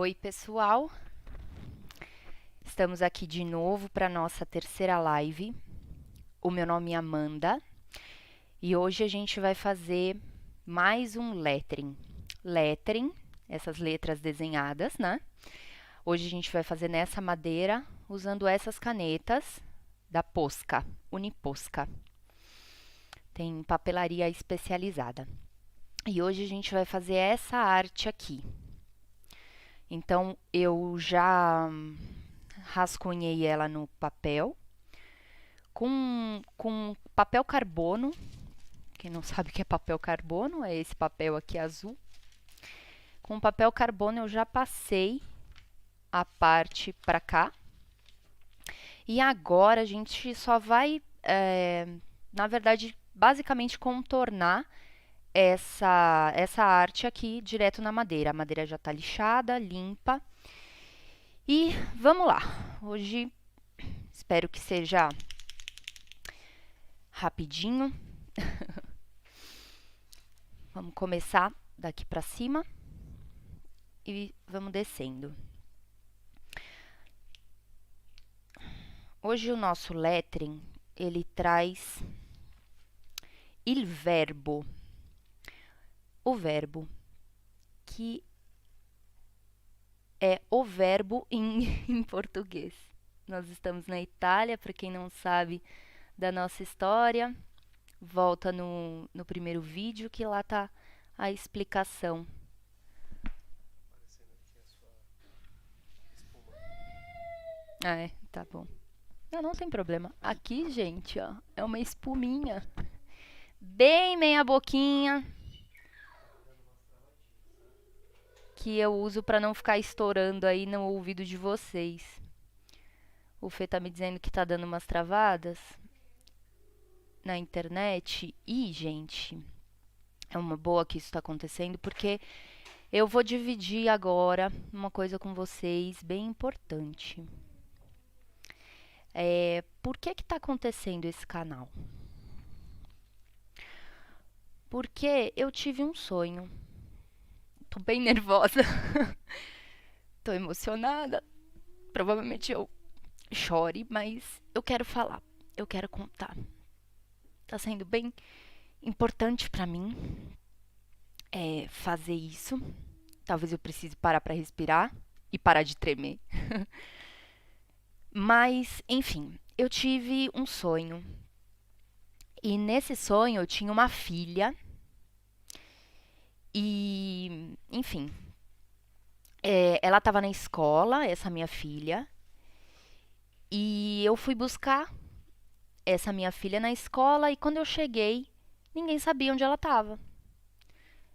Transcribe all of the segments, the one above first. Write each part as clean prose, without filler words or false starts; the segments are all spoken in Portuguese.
Oi, pessoal. Estamos aqui de novo para nossa terceira live. O meu nome é Amanda e hoje a gente vai fazer mais um lettering. Lettering, essas letras desenhadas, né? Hoje a gente vai fazer nessa madeira usando essas canetas da Posca, Uniposca. Tem papelaria especializada. E hoje a gente vai fazer essa arte aqui. Então eu já rascunhei ela no papel com papel carbono. Quem não sabe o que é papel carbono, é esse papel aqui azul. Com papel carbono eu já passei a parte para cá. E agora a gente só vai, na verdade, basicamente contornar essa arte aqui direto na madeira. A madeira já está lixada, limpa. E vamos lá. Hoje espero que seja rapidinho. Vamos começar daqui para cima e vamos descendo. Hoje o nosso lettering, ele traz il verbo. O verbo, que é o verbo em português. Nós estamos na Itália, para quem não sabe da nossa história, volta no primeiro vídeo que lá tá a explicação. Ah, é, tá bom. Não tem problema. Aqui, gente, ó, é uma espuminha. Bem meia boquinha. Que eu uso para não ficar estourando aí no ouvido de vocês. O Fê tá me dizendo que tá dando umas travadas na internet. E, gente, é uma boa que isso tá acontecendo, porque eu vou dividir agora uma coisa com vocês bem importante. Por que tá acontecendo esse canal? Porque eu tive um sonho. Tô bem nervosa. Tô emocionada. Provavelmente eu chore, mas eu quero falar. Eu quero contar. Tá sendo bem importante pra mim fazer isso. Talvez eu precise parar pra respirar e parar de tremer. Mas, enfim, eu tive um sonho. E nesse sonho eu tinha uma filha. E, enfim, ela estava na escola, essa minha filha. E eu fui buscar essa minha filha na escola. E quando eu cheguei, ninguém sabia onde ela estava.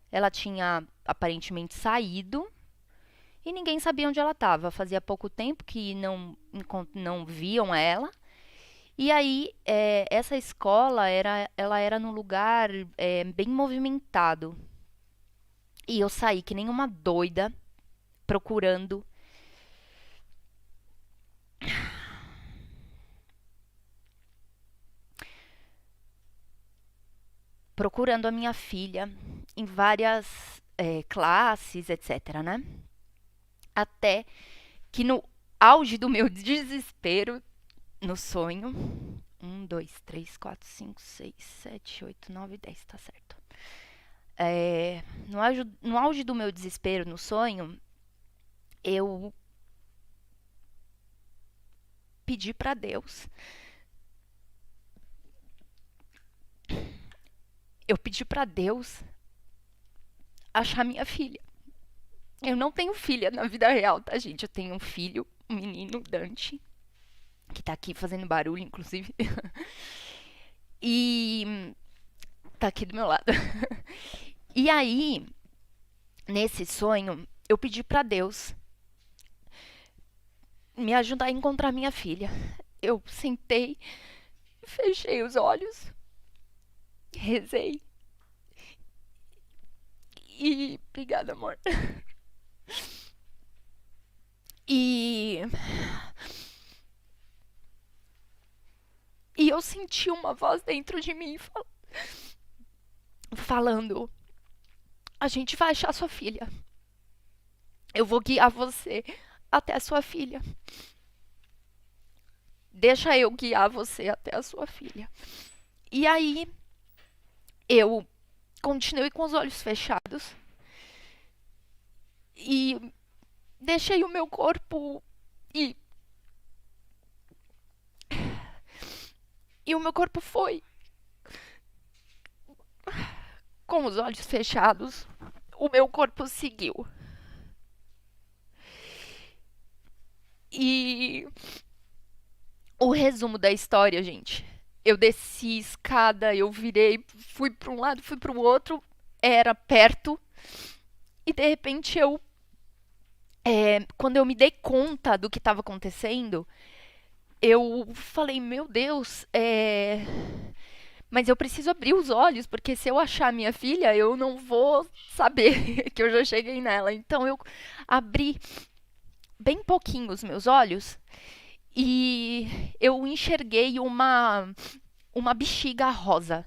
Ela tinha aparentemente saído e ninguém sabia onde ela estava. Fazia pouco tempo que não viam ela. E aí, essa escola ela era num lugar bem movimentado. E eu saí que nem uma doida procurando. Procurando a minha filha em várias classes, etc, né? Até que no auge do meu desespero, no sonho, 1, 2, 3, 4, 5, 6, 7, 8, 9, 10, tá certo. No auge do meu desespero no sonho, eu pedi pra Deus. Eu pedi pra Deus achar minha filha. Eu não tenho filha na vida real, tá, gente? Eu tenho um filho, um menino, Dante, que tá aqui fazendo barulho, inclusive. E tá aqui do meu lado. E aí, nesse sonho, eu pedi pra Deus me ajudar a encontrar minha filha. Eu sentei, fechei os olhos, rezei. E obrigada, amor. E eu senti uma voz dentro de mim falando: a gente vai achar sua filha. Eu vou guiar você até a sua filha. Deixa eu guiar você até a sua filha. E aí eu continuei com os olhos fechados e deixei o meu corpo ir. E o meu corpo foi com os olhos fechados. O meu corpo seguiu. E o resumo da história, gente. Eu desci escada, eu virei, fui para um lado, fui para o outro, era perto. E de repente quando eu me dei conta do que estava acontecendo, eu falei, meu Deus, mas eu preciso abrir os olhos, porque se eu achar minha filha, eu não vou saber que eu já cheguei nela. Então eu abri bem pouquinho os meus olhos e eu enxerguei uma bexiga rosa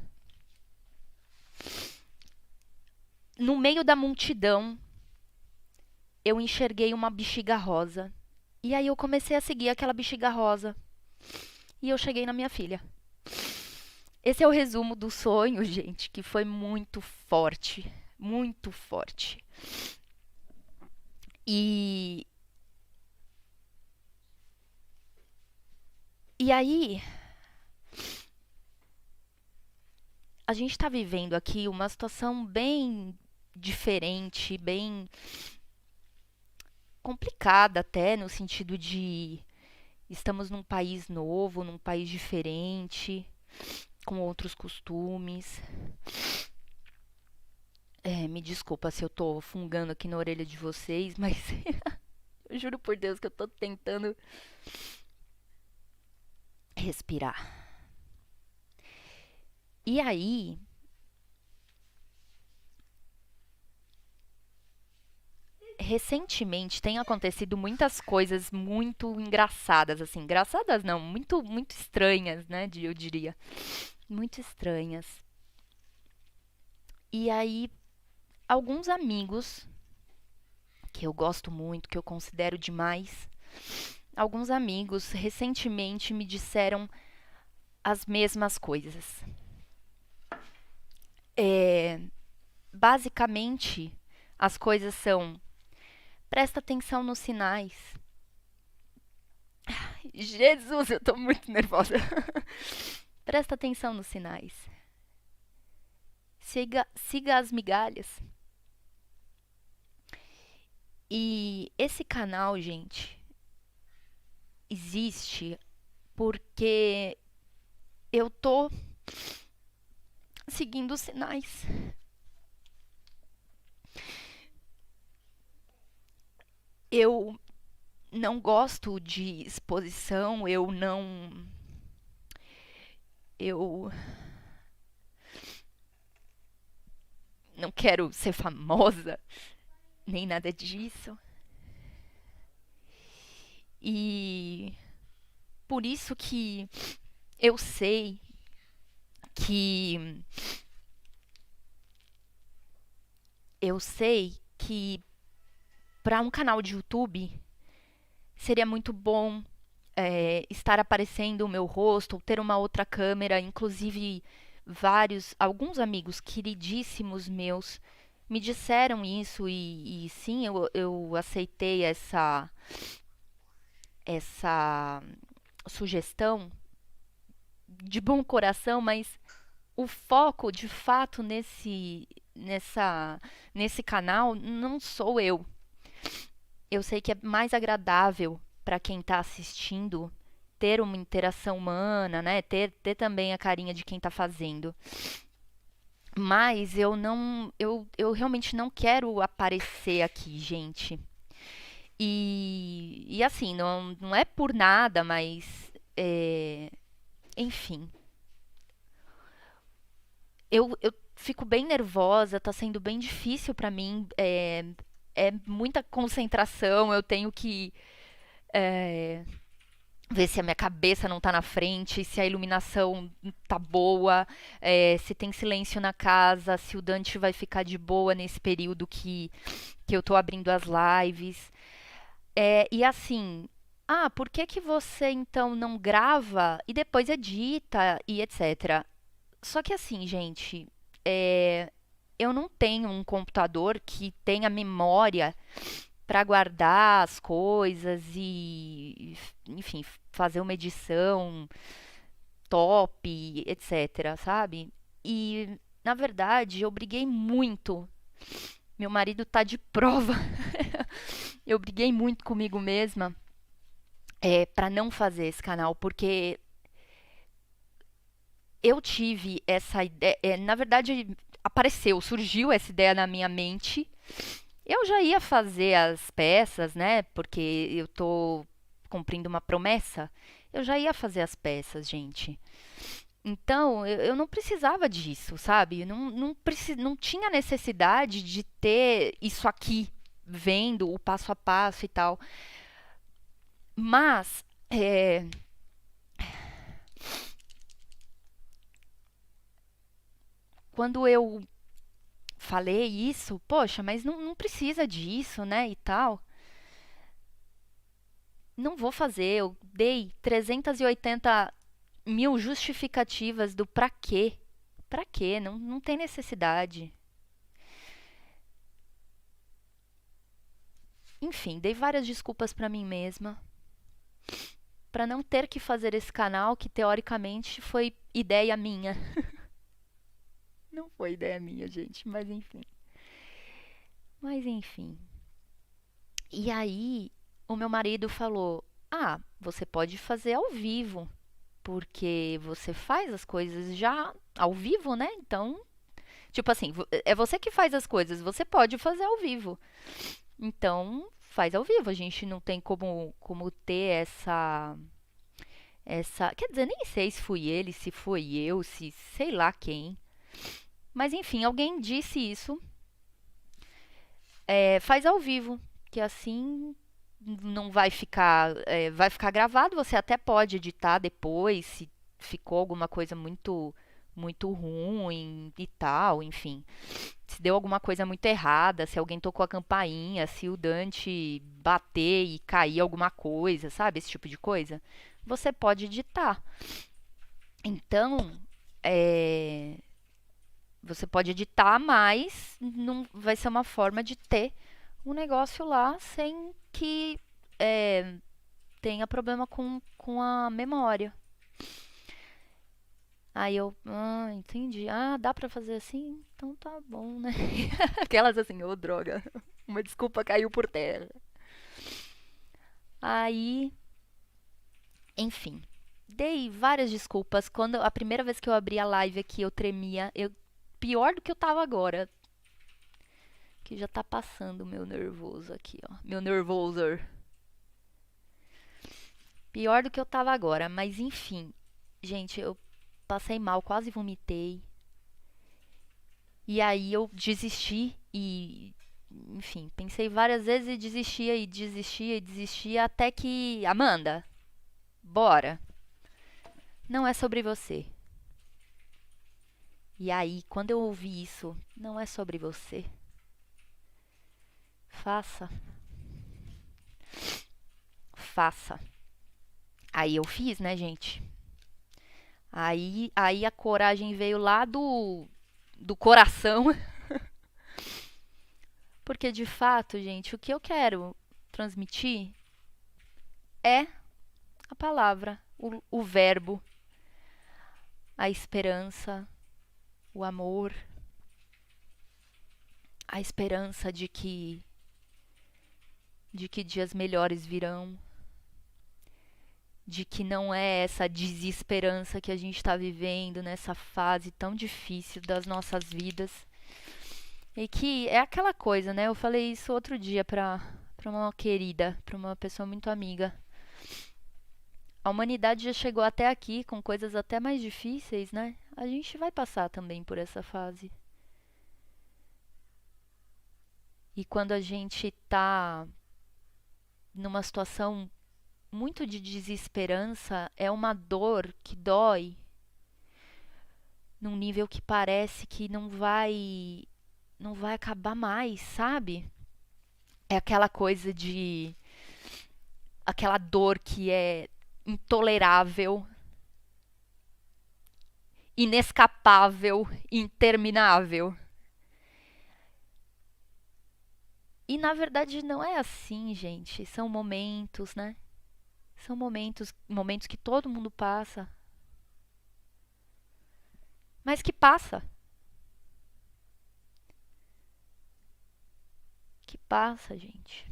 no meio da multidão. Eu enxerguei uma bexiga rosa. E aí eu comecei a seguir aquela bexiga rosa. E eu cheguei na minha filha. Esse é o resumo do sonho, gente, que foi muito forte. Muito forte. E, e aí, a gente está vivendo aqui uma situação bem diferente, bem complicada até, no sentido de estamos num país novo, num país diferente, com outros costumes. Me desculpa se eu tô fungando aqui na orelha de vocês, mas eu juro por Deus que eu tô tentando respirar. E aí, recentemente tem acontecido muitas coisas muito engraçadas, assim, engraçadas não, muito estranhas, né, eu diria. Muito estranhas. E aí, alguns amigos que eu gosto muito, que eu considero demais, alguns amigos recentemente me disseram as mesmas coisas. É, basicamente, as coisas são: presta atenção nos sinais. Jesus, eu tô muito nervosa. Presta atenção nos sinais. Siga as migalhas. E esse canal, gente, existe porque eu tô seguindo os sinais. Eu não gosto de exposição, eu não quero ser famosa, nem nada disso. E por isso que eu sei que eu sei que para um canal de YouTube seria muito bom estar aparecendo o meu rosto ou ter uma outra câmera. Inclusive, alguns amigos queridíssimos meus me disseram isso e sim, eu aceitei essa sugestão de bom coração, mas o foco de fato nesse canal não sou eu. Eu sei que é mais agradável para quem está assistindo ter uma interação humana, né? Ter também a carinha de quem está fazendo. Mas eu realmente não quero aparecer aqui, gente. E assim, não é por nada, mas enfim, eu fico bem nervosa, tá sendo bem difícil para mim. É muita concentração, eu tenho que ver se a minha cabeça não tá na frente, se a iluminação tá boa, se tem silêncio na casa, se o Dante vai ficar de boa nesse período que eu tô abrindo as lives. E assim, por que que você então não grava e depois edita e etc. Só que assim, gente, é, eu não tenho um computador que tenha memória para guardar as coisas e, enfim, fazer uma edição top, etc, sabe? E, na verdade, eu briguei muito. Meu marido tá de prova. Eu briguei muito comigo mesma para não fazer esse canal, porque eu tive essa ideia. Na verdade, apareceu, surgiu essa ideia na minha mente. Eu já ia fazer as peças, né? Porque eu tô cumprindo uma promessa. Eu já ia fazer as peças, gente. Então, eu não precisava disso, sabe? Não tinha necessidade de ter isso aqui, vendo o passo a passo e tal. Mas, quando eu falei isso, poxa, mas não precisa disso, né? E tal. Não vou fazer. Eu dei 380 mil justificativas do pra quê. Pra quê? Não tem necessidade. Enfim, dei várias desculpas pra mim mesma. Pra não ter que fazer esse canal que teoricamente foi ideia minha. Não foi ideia minha, gente, mas enfim. Mas enfim. E aí, o meu marido falou: você pode fazer ao vivo, porque você faz as coisas já ao vivo, né? Então, tipo assim, é você que faz as coisas, você pode fazer ao vivo. Então, faz ao vivo. A gente não tem como ter quer dizer, nem sei se fui ele, se foi eu, se sei lá quem. Mas enfim, alguém disse isso. Faz ao vivo, que assim não vai ficar, vai ficar gravado. Você até pode editar depois se ficou alguma coisa muito ruim e tal, enfim. Se deu alguma coisa muito errada, se alguém tocou a campainha, se o Dante bater e cair alguma coisa, sabe? Esse tipo de coisa. Você pode editar. Então, é, você pode editar, mas não vai ser uma forma de ter um negócio lá sem que é, tenha problema com a memória. Aí eu, entendi. Dá pra fazer assim? Então tá bom, né? Aquelas assim, ô droga, uma desculpa caiu por terra. Aí, enfim, dei várias desculpas. Quando a primeira vez que eu abri a live aqui, eu tremia. Pior do que eu tava agora. Que já tá passando o meu nervoso aqui, ó. Meu nervoser. Pior do que eu tava agora, mas enfim. Gente, eu passei mal, quase vomitei. E aí eu desisti e, enfim, pensei várias vezes e desistia e desistia e desistia até que, Amanda, bora. Não é sobre você. E aí, quando eu ouvi isso, não é sobre você. Faça, faça. Aí eu fiz, né, gente? Aí a coragem veio lá do coração. Porque de fato, gente, o que eu quero transmitir é a palavra, o verbo, a esperança, o amor, a esperança de que dias melhores virão, de que não é essa desesperança que a gente está vivendo nessa fase tão difícil das nossas vidas. E que é aquela coisa, né? Eu falei isso outro dia pra uma querida, pra uma pessoa muito amiga. A humanidade já chegou até aqui com coisas até mais difíceis, né? A gente vai passar também por essa fase. E quando a gente tá numa situação muito de desesperança é uma dor que dói num nível que parece que não vai acabar mais, sabe? É aquela coisa de aquela dor que é intolerável, inescapável, interminável. E na verdade não é assim, gente. São momentos, né? São momentos que todo mundo passa, mas que passa, que passa, gente.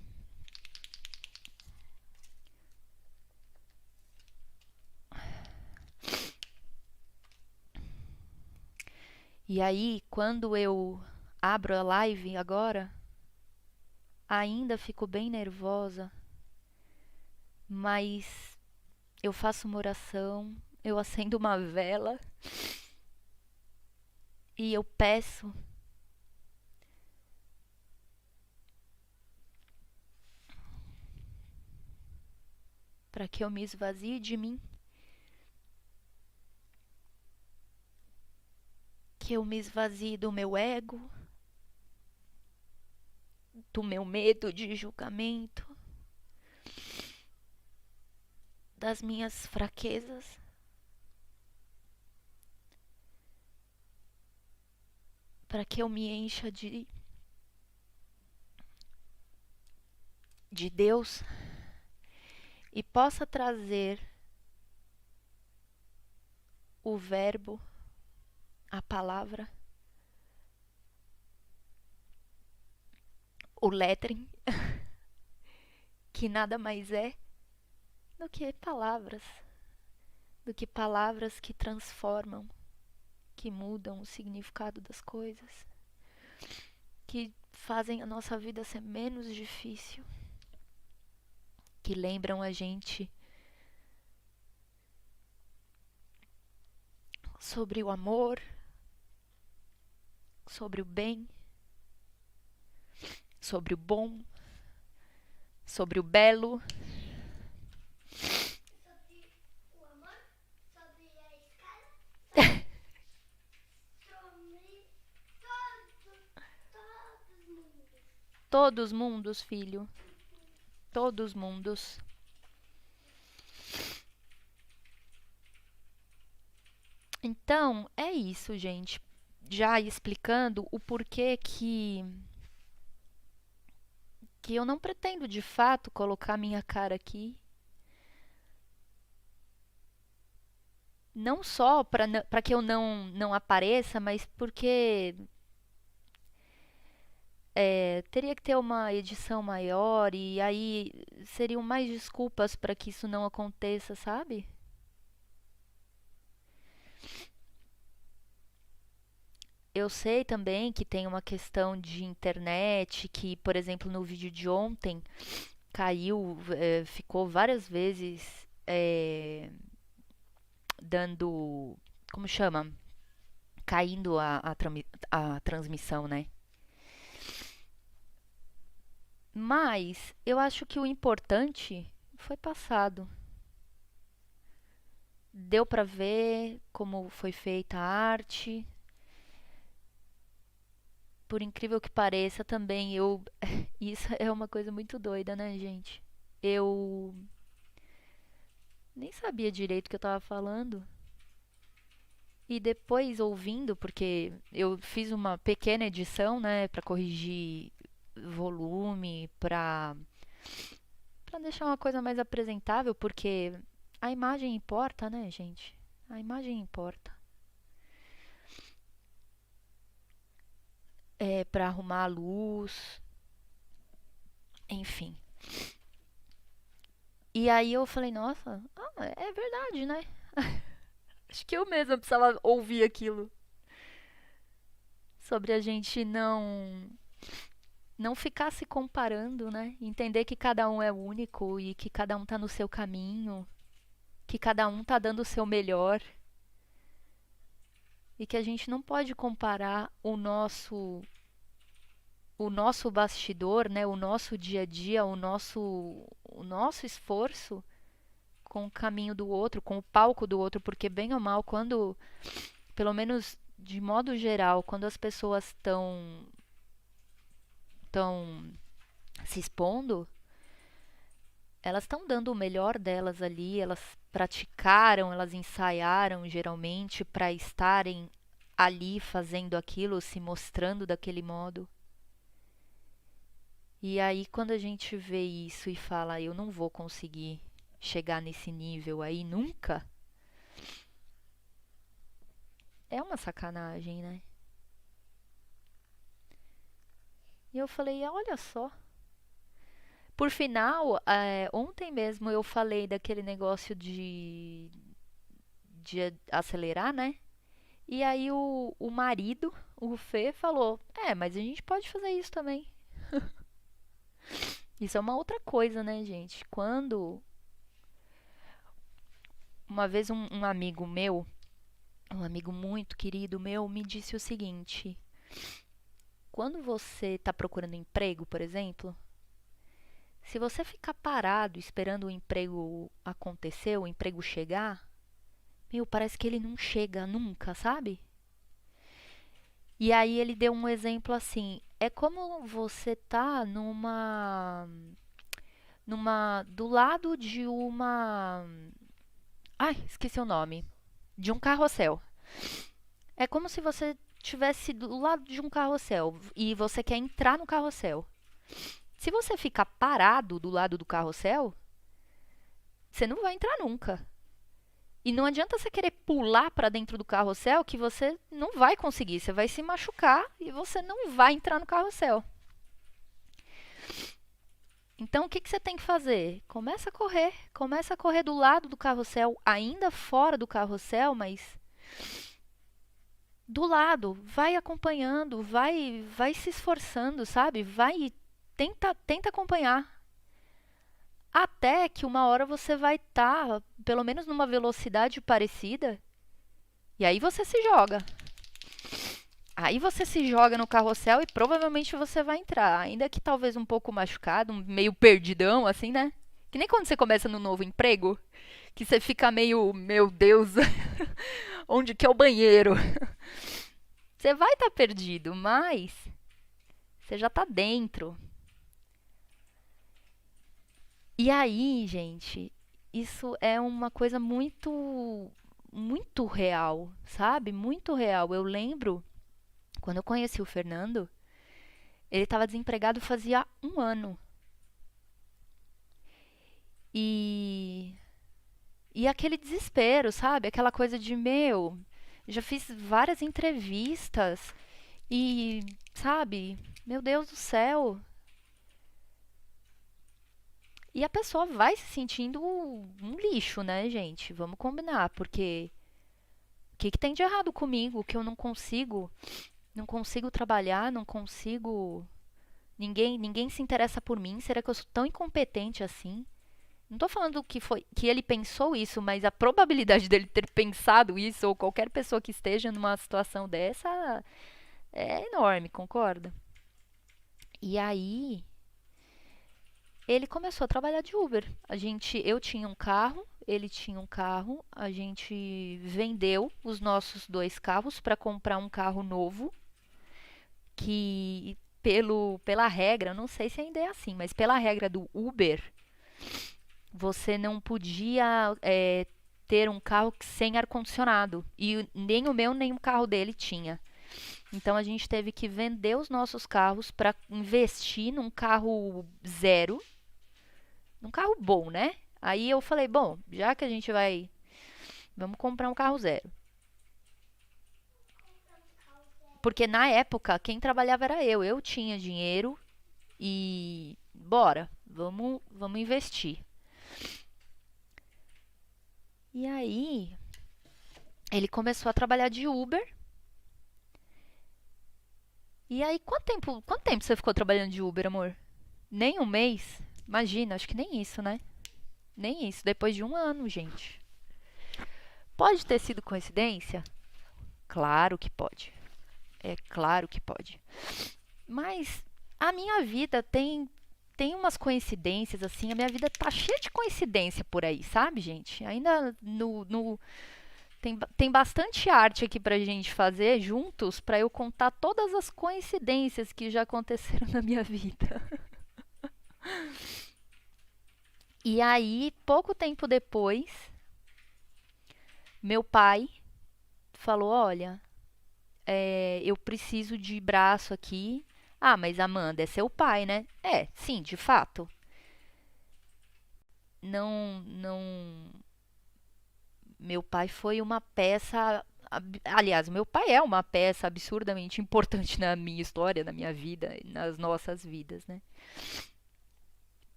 E aí, quando eu abro a live agora, ainda fico bem nervosa, mas eu faço uma oração, eu acendo uma vela e eu peço para que eu me esvazie de mim, que eu me esvazie do meu ego, do meu medo de julgamento, das minhas fraquezas, para que eu me encha de Deus e possa trazer o Verbo, a palavra, o lettering, que nada mais é do que palavras, que transformam, que mudam o significado das coisas, que fazem a nossa vida ser menos difícil, que lembram a gente sobre o amor, sobre o bem, sobre o bom, sobre o belo. Sobre o amor, sobre a escala, sobre todos os mundos. Todos mundos, filho, todos mundos. Então, é isso, gente. Já explicando o porquê que eu não pretendo de fato colocar minha cara aqui, não só para que eu não apareça, mas porque teria que ter uma edição maior e aí seriam mais desculpas para que isso não aconteça, sabe? Eu sei também que tem uma questão de internet, que, por exemplo, no vídeo de ontem caiu, ficou várias vezes dando. Como chama? Caindo a transmissão, né? Mas eu acho que o importante foi passado. Deu pra ver como foi feita a arte. Por incrível que pareça, também eu. Isso é uma coisa muito doida, né, gente? Eu nem sabia direito o que eu tava falando. E depois ouvindo, porque eu fiz uma pequena edição, né, pra corrigir volume, pra deixar uma coisa mais apresentável, porque a imagem importa, né, gente? A imagem importa. É para arrumar a luz, enfim. E aí eu falei, nossa, é verdade, né? Acho que eu mesma precisava ouvir aquilo. Sobre a gente não ficar se comparando, né? Entender que cada um é único e que cada um tá no seu caminho, que cada um tá dando o seu melhor e que a gente não pode comparar o nosso bastidor, né, o nosso dia a dia, o nosso esforço com o caminho do outro, com o palco do outro, porque bem ou mal, quando, pelo menos de modo geral, quando as pessoas estão se expondo, elas estão dando o melhor delas ali, elas praticaram, elas ensaiaram geralmente para estarem ali fazendo aquilo, se mostrando daquele modo. E aí quando a gente vê isso e fala, eu não vou conseguir chegar nesse nível aí nunca, é uma sacanagem, né? E eu falei, olha só. Por final, ontem mesmo eu falei daquele negócio de acelerar, né? E aí o marido, o Fê, falou: É, mas a gente pode fazer isso também. Isso é uma outra coisa, né, gente? Quando uma vez um amigo meu, um amigo muito querido meu, me disse o seguinte: quando você está procurando emprego, por exemplo, se você ficar parado esperando o emprego acontecer, o emprego chegar, meu, parece que ele não chega nunca, sabe? E aí ele deu um exemplo assim: é como você tá do lado de uma, ai, esqueci o nome, de um carrossel. É como se você estivesse do lado de um carrossel e você quer entrar no carrossel. Se você ficar parado do lado do carrossel, você não vai entrar nunca. E não adianta você querer pular para dentro do carrossel que você não vai conseguir. Você vai se machucar e você não vai entrar no carrossel. Então o que você tem que fazer? Começa a correr. Começa a correr do lado do carrossel, ainda fora do carrossel, mas do lado. Vai acompanhando, vai se esforçando, sabe? Vai, tenta acompanhar. Até que uma hora você vai estar, pelo menos numa velocidade parecida, e aí você se joga. Aí você se joga no carrossel e provavelmente você vai entrar, ainda que talvez um pouco machucado, meio perdidão, assim, né? Que nem quando você começa no novo emprego, que você fica meio, meu Deus, onde que é o banheiro? Você vai estar perdido, mas você já está dentro. E aí, gente, isso é uma coisa muito real, sabe? Muito real. Eu lembro, quando eu conheci o Fernando, ele estava desempregado fazia um ano. E, e aquele desespero, sabe? Aquela coisa de, meu, já fiz várias entrevistas e, sabe, meu Deus do céu. E a pessoa vai se sentindo um lixo, né, gente? Vamos combinar, porque que tem de errado comigo que eu não consigo trabalhar, não consigo. Ninguém se interessa por mim. Será que eu sou tão incompetente assim? Não tô falando que foi que ele pensou isso, mas a probabilidade dele ter pensado isso ou qualquer pessoa que esteja numa situação dessa é enorme, concorda? E aí ele começou a trabalhar de Uber. Eu tinha um carro, ele tinha um carro, a gente vendeu os nossos dois carros para comprar um carro novo que pela regra, não sei se ainda é assim, mas pela regra do Uber, você não podia ter um carro sem ar-condicionado. E nem o meu, nem o carro dele tinha. Então a gente teve que vender os nossos carros para investir num carro zero, num carro bom, né? Aí eu falei, bom, já que a gente vai, vamos comprar um carro zero. Porque na época quem trabalhava era eu. Eu tinha dinheiro e bora, vamos investir. E aí ele começou a trabalhar de Uber. E aí quanto tempo você ficou trabalhando de Uber, amor? Nem um mês? Imagina, acho que nem isso, né? Nem isso, depois de um ano, gente. Pode ter sido coincidência? Claro que pode. É claro que pode. Mas a minha vida tem umas coincidências, assim, a minha vida tá cheia de coincidência por aí, sabe, gente? Ainda tem bastante arte aqui pra gente fazer juntos pra eu contar todas as coincidências que já aconteceram na minha vida. E aí, pouco tempo depois, meu pai falou: Olha, eu preciso de braço aqui. Ah, mas Amanda, é seu pai, né? É, sim, de fato. Não, não. Meu pai foi uma peça. Aliás, meu pai é uma peça absurdamente importante na minha história, na minha vida, nas nossas vidas, né?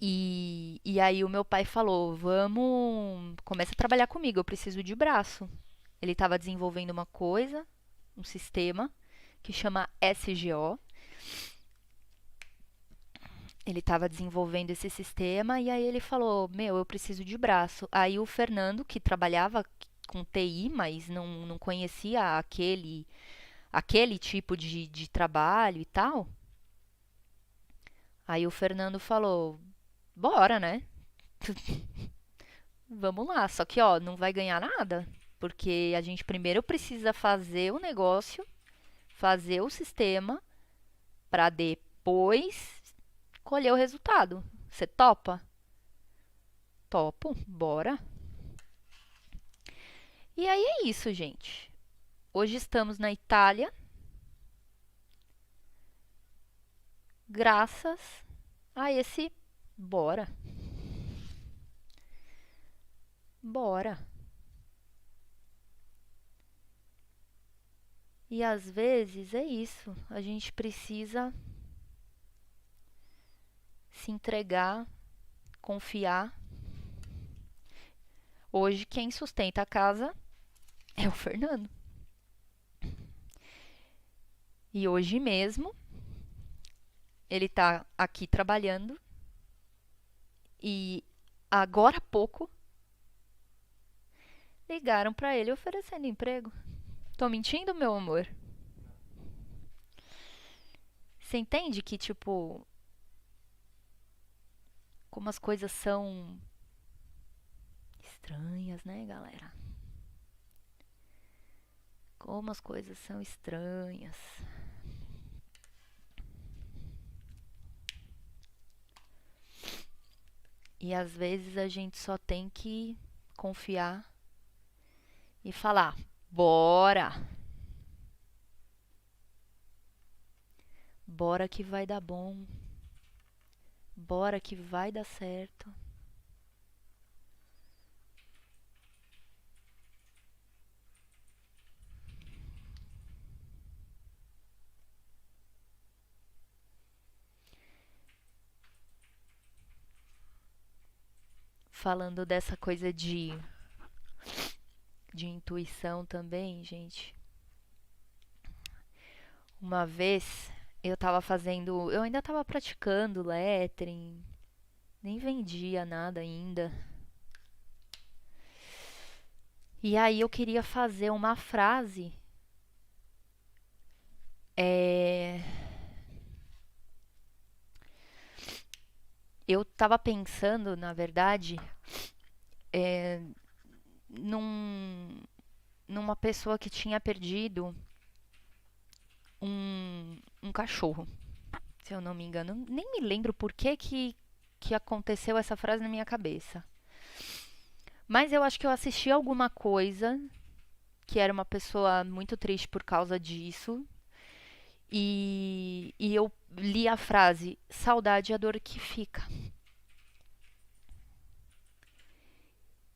E aí o meu pai falou: Vamos, começa a trabalhar comigo, eu preciso de braço. Ele estava desenvolvendo uma coisa, um sistema que chama SGO. Ele estava desenvolvendo esse sistema e aí ele falou: Meu, eu preciso de braço. Aí o Fernando, que trabalhava com TI, mas não conhecia aquele tipo de trabalho e tal. Aí o Fernando falou: Bora, né? Vamos lá. Só que, ó, não vai ganhar nada. Porque a gente primeiro precisa fazer o negócio, fazer o sistema, para depois colher o resultado. Você topa? Topo, bora. E aí é isso, gente. Hoje estamos na Itália, graças a esse bora. Bora. E às vezes é isso. A gente precisa se entregar, confiar. Hoje quem sustenta a casa é o Fernando. E hoje mesmo ele está aqui trabalhando e agora há pouco ligaram para ele oferecendo emprego. Tô mentindo, meu amor? Você entende que, tipo, como as coisas são estranhas, né, galera? Como as coisas são estranhas. E às vezes a gente só tem que confiar e falar: bora! Bora que vai dar bom. Bora que vai dar certo. Falando dessa coisa de intuição também, gente. Uma vez eu tava fazendo. Eu ainda tava praticando lettering. Nem vendia nada ainda. E aí eu queria fazer uma frase. É... Eu tava pensando, na verdade, é, num, numa pessoa que tinha perdido um cachorro, se eu não me engano. Nem me lembro por que aconteceu essa frase na minha cabeça. Mas eu acho que eu assisti alguma coisa que era uma pessoa muito triste por causa disso. E eu li a frase: saudade é a dor que fica.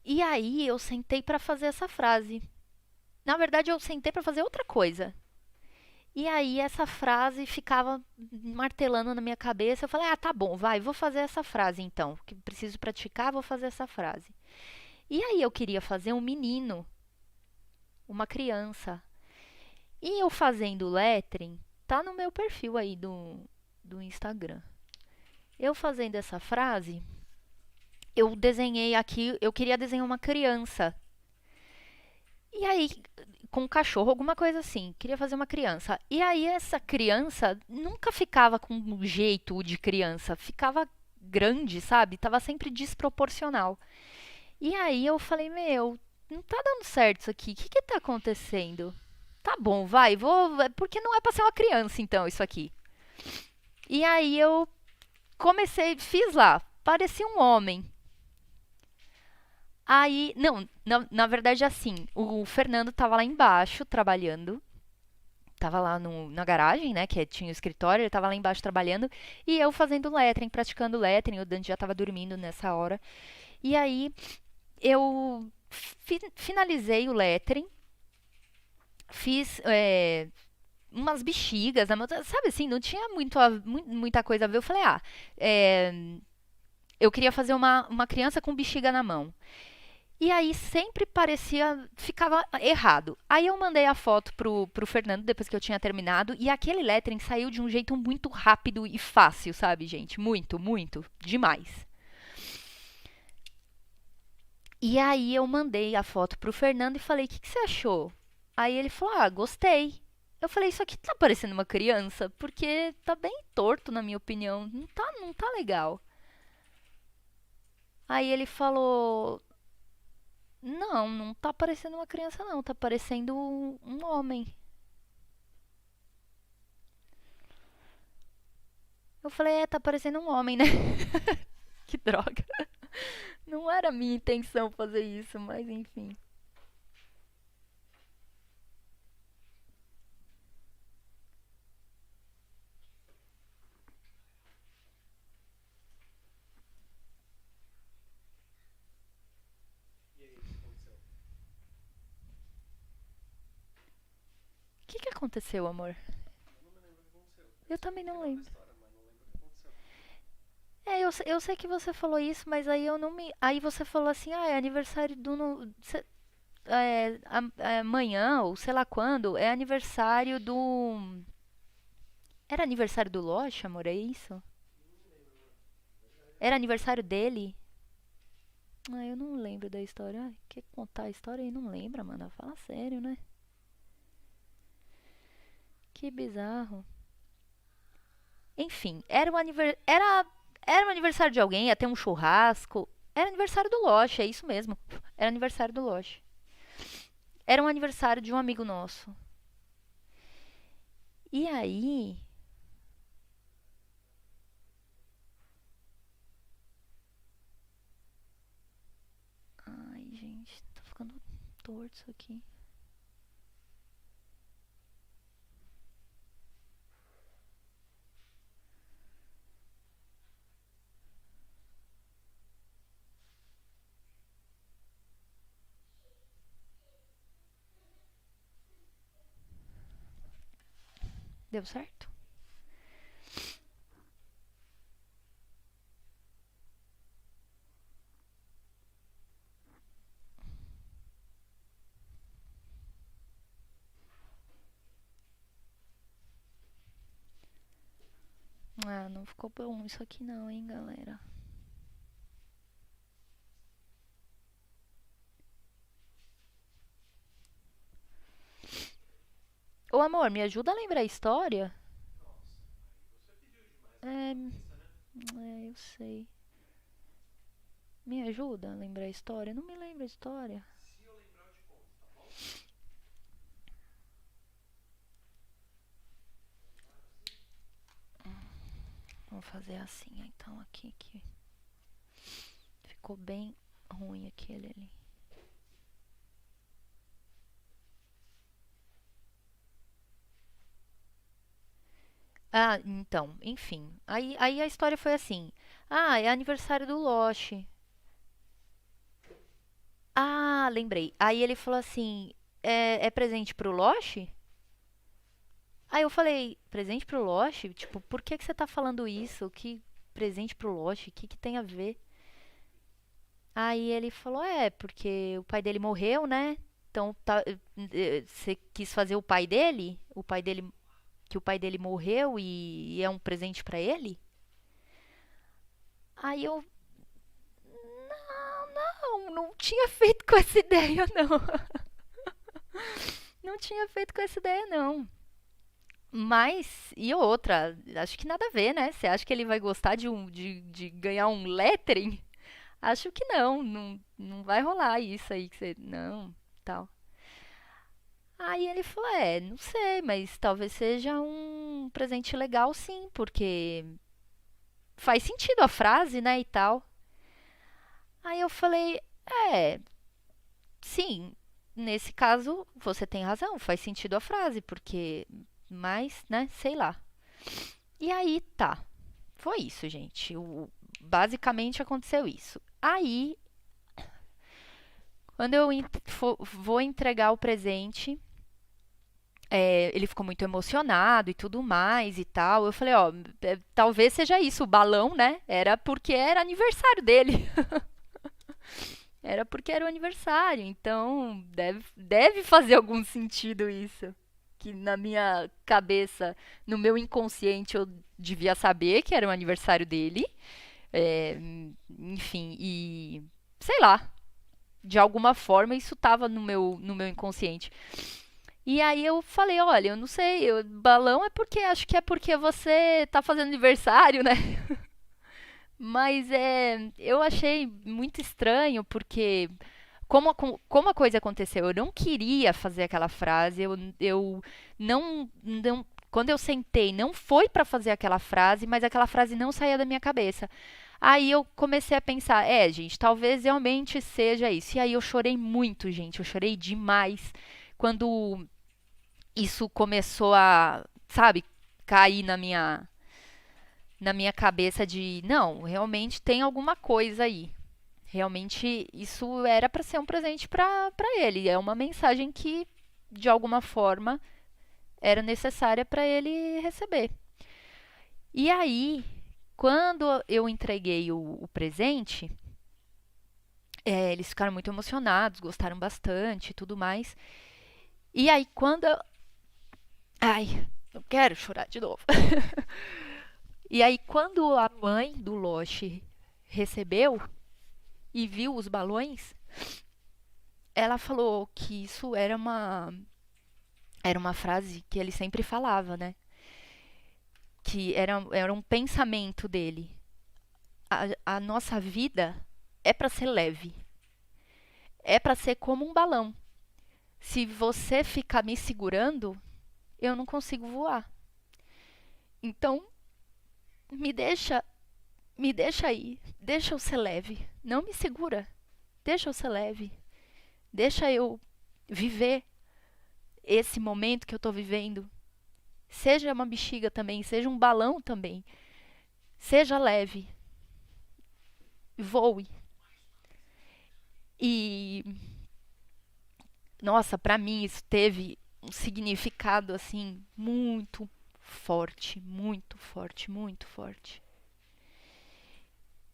E aí eu sentei para fazer essa frase. Na verdade, eu sentei para fazer outra coisa. E aí essa frase ficava martelando na minha cabeça. Eu falei: "Ah, tá bom, vai, vou fazer essa frase então, que preciso praticar, vou fazer essa frase". E aí eu queria fazer um menino, uma criança. E eu fazendo lettering, tá no meu perfil aí do Instagram. Eu fazendo essa frase, eu desenhei aqui, eu queria desenhar uma criança. E aí, com um cachorro, alguma coisa assim. Queria fazer uma criança. E aí essa criança nunca ficava com um jeito de criança, ficava grande, sabe? Tava sempre desproporcional. E aí eu falei, meu, não tá dando certo isso aqui. O que que tá acontecendo? Tá bom, vai, vou, porque não é pra ser uma criança então isso aqui. E aí eu comecei, fiz lá, parecia um homem. Aí, não, na verdade assim, o Fernando tava lá embaixo trabalhando, tava lá na garagem, né, que tinha o escritório, ele tava lá embaixo trabalhando, e eu fazendo lettering, praticando lettering, o Dante já tava dormindo nessa hora. E aí eu finalizei o lettering, fiz umas bexigas, sabe assim, não tinha muita coisa a ver. Eu falei, é, eu queria fazer uma criança com bexiga na mão. E aí sempre parecia, ficava errado. Aí eu mandei a foto pro Fernando depois que eu tinha terminado e aquele lettering saiu de um jeito muito rápido e fácil, sabe, gente? Muito, muito, demais. E aí eu mandei a foto pro Fernando e falei: "O que que você achou?" Aí ele falou: "Ah, gostei." Eu falei: "Isso aqui tá parecendo uma criança, porque tá bem torto na minha opinião. Não tá legal." Aí ele falou: não tá parecendo uma criança não, tá parecendo um homem." Eu falei: "É, tá parecendo um homem, né?" Que droga. Não era minha intenção fazer isso, mas enfim. O que que aconteceu, amor? Eu também não lembro. Eu sei que você falou isso, mas aí eu não me. Aí você falou assim: "Ah, é aniversário do. Amanhã, ou sei lá quando, é aniversário do. Era aniversário do Loche, amor? É isso? Era aniversário dele?" Ah, eu não lembro da história. Ai, quer contar a história e não lembra, mano? Fala sério, né? Que bizarro. Enfim, era o aniversário de alguém, ia ter um churrasco. Era aniversário do Loche, é isso mesmo. Era aniversário do Loche. Era um aniversário de um amigo nosso. E aí. Ai, gente, tá ficando torto isso aqui. Deu certo? Ah, não ficou bom isso aqui não, hein, galera. Ô, amor, me ajuda a lembrar a história? É, eu sei. Me ajuda a lembrar a história? Não me lembro a história. Vamos fazer assim, então, aqui que ficou bem ruim aquele ali. Ah, então, enfim. Aí a história foi assim. Ah, é aniversário do Loche. Ah, lembrei. Aí ele falou assim: é presente pro Loche? Aí eu falei: presente pro Loche? Tipo, por que que você tá falando isso? Que presente pro Loche? O que que tem a ver? Aí ele falou: porque o pai dele morreu, né? Então você quis fazer o pai dele? Que o pai dele morreu e é um presente pra ele? Aí eu, não tinha feito com essa ideia, não. Não tinha feito com essa ideia, não. Mas, e outra, acho que nada a ver, né? Você acha que ele vai gostar de ganhar um lettering? Acho que não, não vai rolar isso aí que você. Não, tal. Aí ele falou: não sei, mas talvez seja um presente legal sim, porque faz sentido a frase, né? E tal. Aí eu falei: é, sim, nesse caso você tem razão, faz sentido a frase, porque. Mas, né? Sei lá. E aí tá. Foi isso, gente. Basicamente aconteceu isso. Aí, quando eu vou entregar o presente, ele ficou muito emocionado e tudo mais e tal. Eu falei, ó, talvez seja isso, o balão, né? Era porque era aniversário dele. Era porque era o aniversário. Então, deve fazer algum sentido isso. Que na minha cabeça, no meu inconsciente, eu devia saber que era o aniversário dele. É, enfim, e sei lá, de alguma forma isso estava no meu inconsciente. E aí eu falei, olha, eu não sei, balão é porque acho que é porque você tá fazendo aniversário, né? Mas eu achei muito estranho porque como a coisa aconteceu, eu não queria fazer aquela frase, eu não quando eu sentei, não foi para fazer aquela frase, mas aquela frase não saía da minha cabeça. Aí eu comecei a pensar, gente, talvez realmente seja isso. E aí eu chorei muito, gente, eu chorei demais quando isso começou a, sabe, cair na minha cabeça de, não, realmente tem alguma coisa aí. Realmente isso era para ser um presente para ele. É uma mensagem que de alguma forma era necessária para ele receber. E aí, quando eu entreguei o presente, eles ficaram muito emocionados, gostaram bastante e tudo mais. E aí, quando eu. Ai, não quero chorar de novo. E aí, quando a mãe do Loche recebeu e viu os balões, ela falou que isso era uma frase que ele sempre falava, né? Que era um pensamento dele. A nossa vida é para ser leve. É para ser como um balão. Se você ficar me segurando, eu não consigo voar. Então, me deixa, me deixa aí. Deixa eu ser leve. Não me segura. Deixa eu ser leve. Deixa eu viver esse momento que eu tô vivendo. Seja uma bexiga também, seja um balão também. Seja leve. Voe. E nossa, pra mim isso teve um significado assim muito forte, muito forte, muito forte.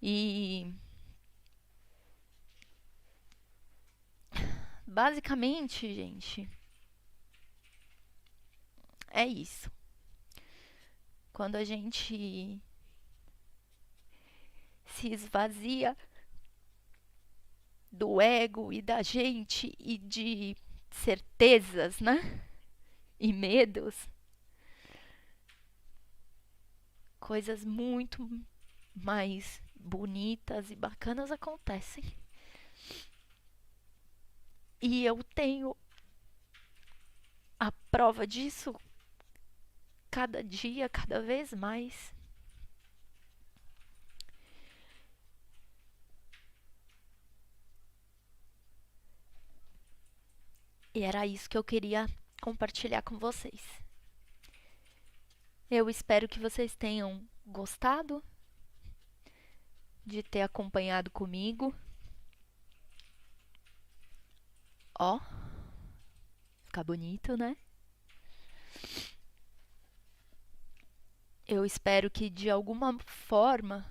E basicamente, gente, é isso. Quando a gente se esvazia do ego e da gente e de certezas, né? E medos, coisas muito mais bonitas e bacanas acontecem. E eu tenho a prova disso cada dia, cada vez mais. E era isso que eu queria compartilhar com vocês. Eu espero que vocês tenham gostado de ter acompanhado comigo. Ó, fica bonito, né? Eu espero que de alguma forma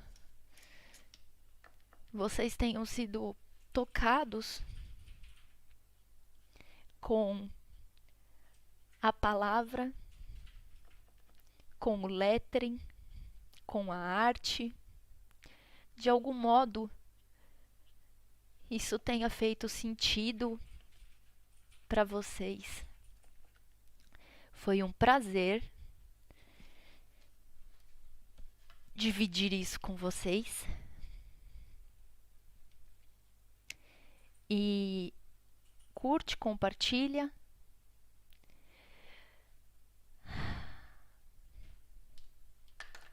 vocês tenham sido tocados com a palavra, com o lettering, com a arte. De algum modo, isso tenha feito sentido para vocês. Foi um prazer dividir isso com vocês. E curte, compartilha.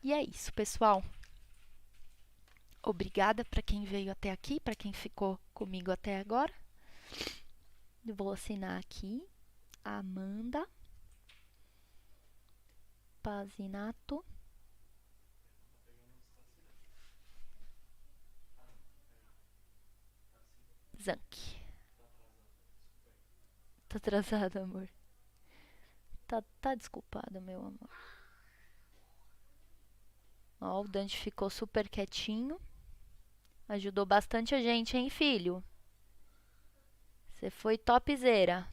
E é isso, pessoal. Obrigada para quem veio até aqui, para quem ficou comigo até agora. Eu vou assinar aqui. Amanda Pazinato Zanck. Tá atrasado, amor. Tá desculpado, meu amor. Ó, o Dante ficou super quietinho. Ajudou bastante a gente, hein, filho? Você foi topzera.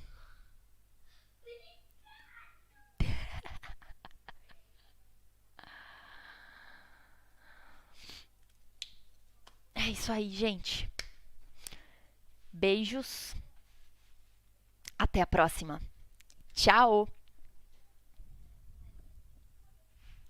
É isso aí, gente. Beijos. Até a próxima. Tchau!